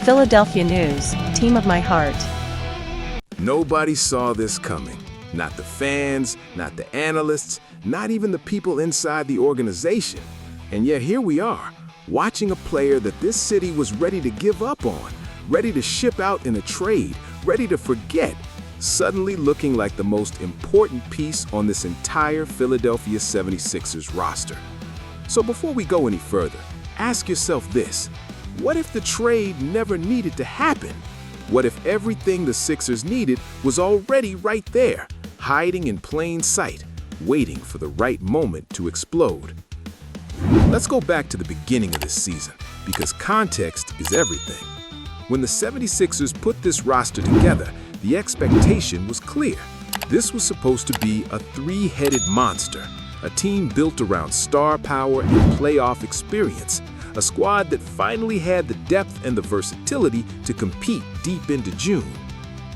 Philadelphia News, team of my heart. Nobody saw this coming. Not the fans, not the analysts, not even the people inside the organization. And yet here we are, watching a player that this city was ready to give up on, ready to ship out in a trade, ready to forget, suddenly looking like the most important piece on this entire Philadelphia 76ers roster. So before we go any further, ask yourself this: what if the trade never needed to happen? What if everything the Sixers needed was already right there, hiding in plain sight, waiting for the right moment to explode? Let's go back to the beginning of this season, because context is everything. When the 76ers put this roster together, the expectation was clear. This was supposed to be a three-headed monster, a team built around star power and playoff experience, a squad that finally had the depth and the versatility to compete deep into June.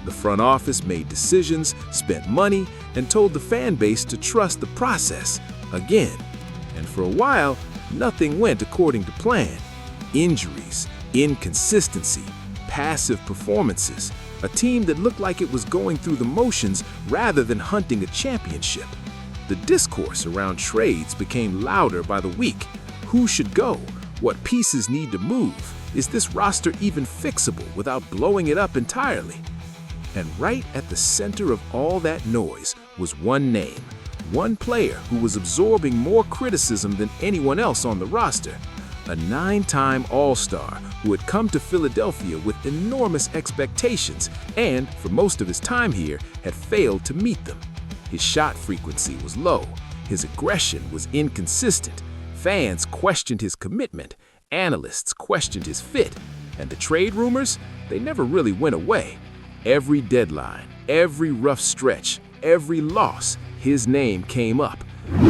The front office made decisions, spent money, and told the fan base to trust the process again. And for a while, nothing went according to plan. Injuries, inconsistency, passive performances, a team that looked like it was going through the motions rather than hunting a championship. The discourse around trades became louder by the week. Who should go? What pieces need to move? Is this roster even fixable without blowing it up entirely? And right at the center of all that noise was one name, one player who was absorbing more criticism than anyone else on the roster, a 9-time All-Star who had come to Philadelphia with enormous expectations and, for most of his time here, had failed to meet them. His shot frequency was low, his aggression was inconsistent, fans questioned his commitment, analysts questioned his fit, and the trade rumors, they never really went away. Every deadline, every rough stretch, every loss, his name came up.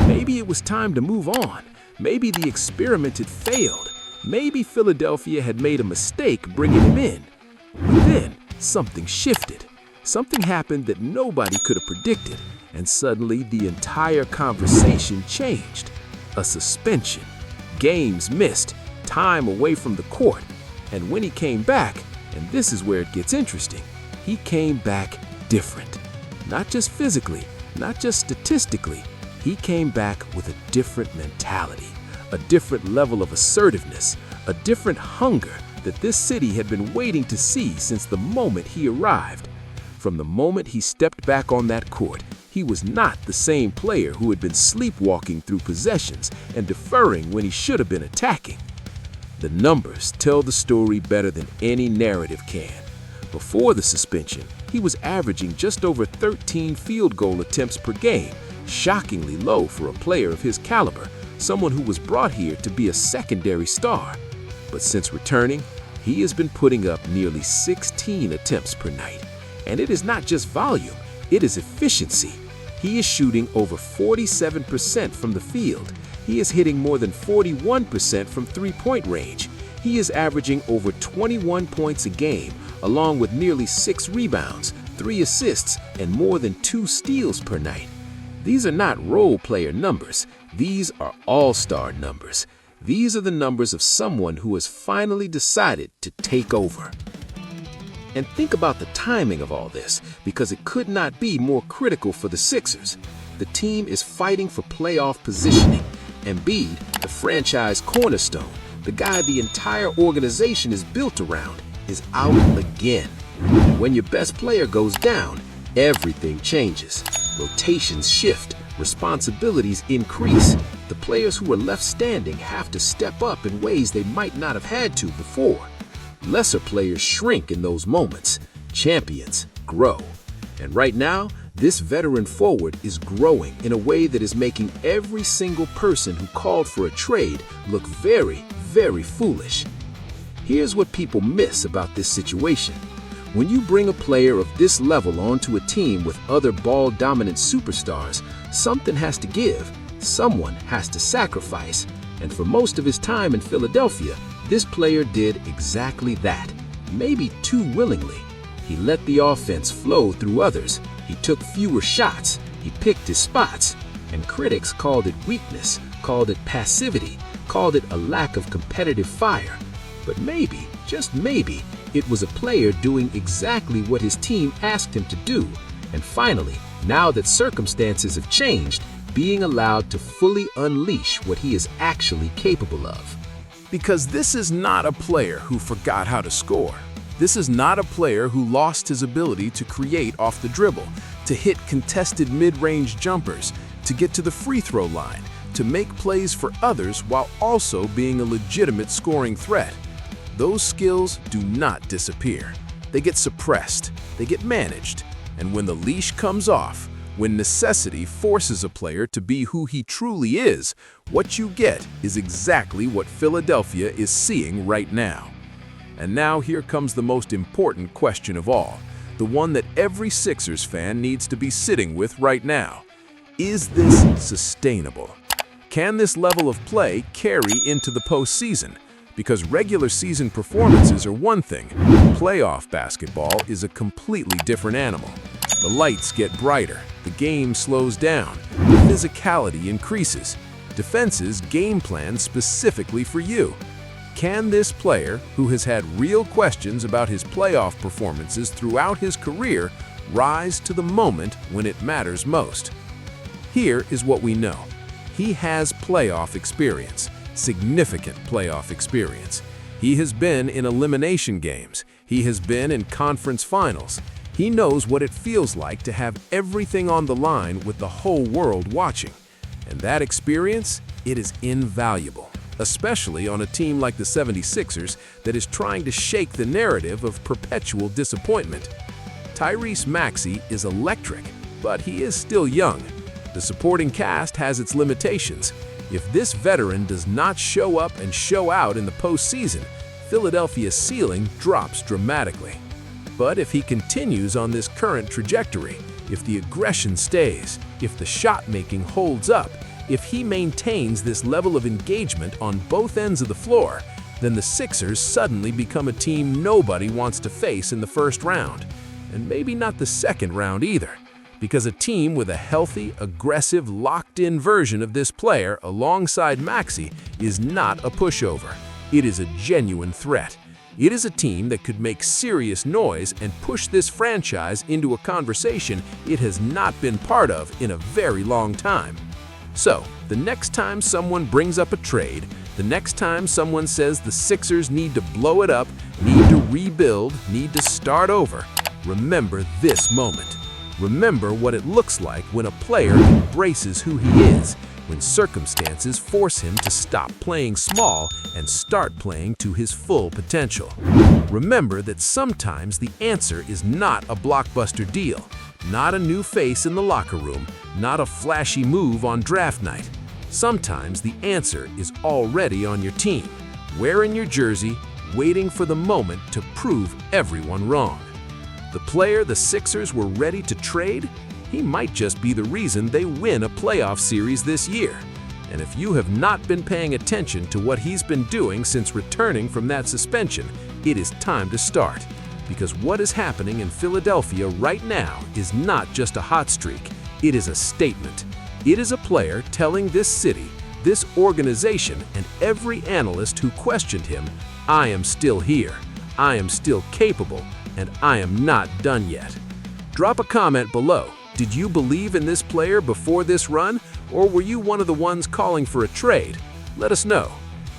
Maybe it was time to move on. Maybe the experiment had failed. Maybe Philadelphia had made a mistake bringing him in. But then, something shifted. Something happened that nobody could have predicted, and suddenly the entire conversation changed. A suspension, games missed, time away from the court. And when he came back, and this is where it gets interesting, he came back different. Not just physically, not just statistically, he came back with a different mentality, a different level of assertiveness, a different hunger that this city had been waiting to see since the moment he arrived. From the moment he stepped back on that court, he was not the same player who had been sleepwalking through possessions and deferring when he should have been attacking. The numbers tell the story better than any narrative can. Before the suspension, he was averaging just over 13 field goal attempts per game, shockingly low for a player of his caliber, someone who was brought here to be a secondary star. But since returning, he has been putting up nearly 16 attempts per night. And it is not just volume, it is efficiency. He is shooting over 47% from the field. He is hitting more than 41% from three-point range. He is averaging over 21 points a game, along with nearly 6 rebounds, 3 assists, and more than 2 steals per night. These are not role player numbers. These are all-star numbers. These are the numbers of someone who has finally decided to take over. And think about the timing of all this, because it could not be more critical for the Sixers. The team is fighting for playoff positioning. Embiid, the franchise cornerstone, the guy the entire organization is built around, is out again. And when your best player goes down, everything changes. Rotations shift, responsibilities increase. The players who are left standing have to step up in ways they might not have had to before. Lesser players shrink in those moments. Champions grow. And right now, this veteran forward is growing in a way that is making every single person who called for a trade look very, very foolish. Here's what people miss about this situation. When you bring a player of this level onto a team with other ball-dominant superstars, something has to give, someone has to sacrifice. And for most of his time in Philadelphia, this player did exactly that, maybe too willingly. He let the offense flow through others. He took fewer shots. He picked his spots. And critics called it weakness, called it passivity, called it a lack of competitive fire. But maybe, just maybe, It was a player doing exactly what his team asked him to do. And finally, now that circumstances have changed, being allowed to fully unleash what he is actually capable of. Because this is not a player who forgot how to score. This is not a player who lost his ability to create off the dribble, to hit contested mid-range jumpers, to get to the free throw line, to make plays for others while also being a legitimate scoring threat. Those skills do not disappear. They get suppressed, they get managed, and when the leash comes off, when necessity forces a player to be who he truly is, what you get is exactly what Philadelphia is seeing right now. And now here comes the most important question of all, the one that every Sixers fan needs to be sitting with right now. Is this sustainable? Can this level of play carry into the postseason? Because regular season performances are one thing, playoff basketball is a completely different animal. The lights get brighter, the game slows down, the physicality increases. Defenses game plan specifically for you. Can this player, who has had real questions about his playoff performances throughout his career, rise to the moment when it matters most? Here is what we know. He has playoff experience, significant playoff experience. He has been in elimination games. He has been in conference finals. He knows what it feels like to have everything on the line with the whole world watching. And that experience, it is invaluable, especially on a team like the 76ers that is trying to shake the narrative of perpetual disappointment. Tyrese Maxey is electric, but he is still young. The supporting cast has its limitations. If this veteran does not show up and show out in the postseason, Philadelphia's ceiling drops dramatically. But if he continues on this current trajectory, if the aggression stays, if the shot-making holds up, if he maintains this level of engagement on both ends of the floor, then the Sixers suddenly become a team nobody wants to face in the first round. And maybe not the second round either. Because a team with a healthy, aggressive, locked-in version of this player alongside Maxey is not a pushover. It is a genuine threat. It is a team that could make serious noise and push this franchise into a conversation it has not been part of in a very long time. So, the next time someone brings up a trade, the next time someone says the Sixers need to blow it up, need to rebuild, need to start over, remember this moment. Remember what it looks like when a player embraces who he is, when circumstances force him to stop playing small and start playing to his full potential. Remember that sometimes the answer is not a blockbuster deal, not a new face in the locker room, not a flashy move on draft night. Sometimes the answer is already on your team, wearing your jersey, waiting for the moment to prove everyone wrong. The player the Sixers were ready to trade, he might just be the reason they win a playoff series this year. And if you have not been paying attention to what he's been doing since returning from that suspension, it is time to start. Because what is happening in Philadelphia right now is not just a hot streak, it is a statement. It is a player telling this city, this organization, and every analyst who questioned him, I am still here, I am still capable, and I am not done yet. Drop a comment below. Did you believe in this player before this run, or were you one of the ones calling for a trade? Let us know.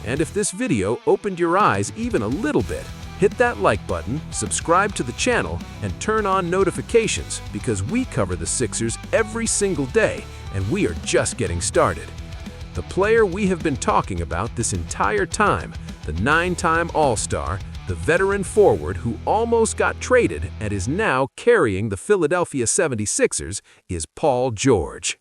And if this video opened your eyes even a little bit, hit that like button, subscribe to the channel, and turn on notifications because we cover the Sixers every single day, and we are just getting started. The player we have been talking about this entire time, the 9-time All-Star, the veteran forward who almost got traded and is now carrying the Philadelphia 76ers, is Paul George.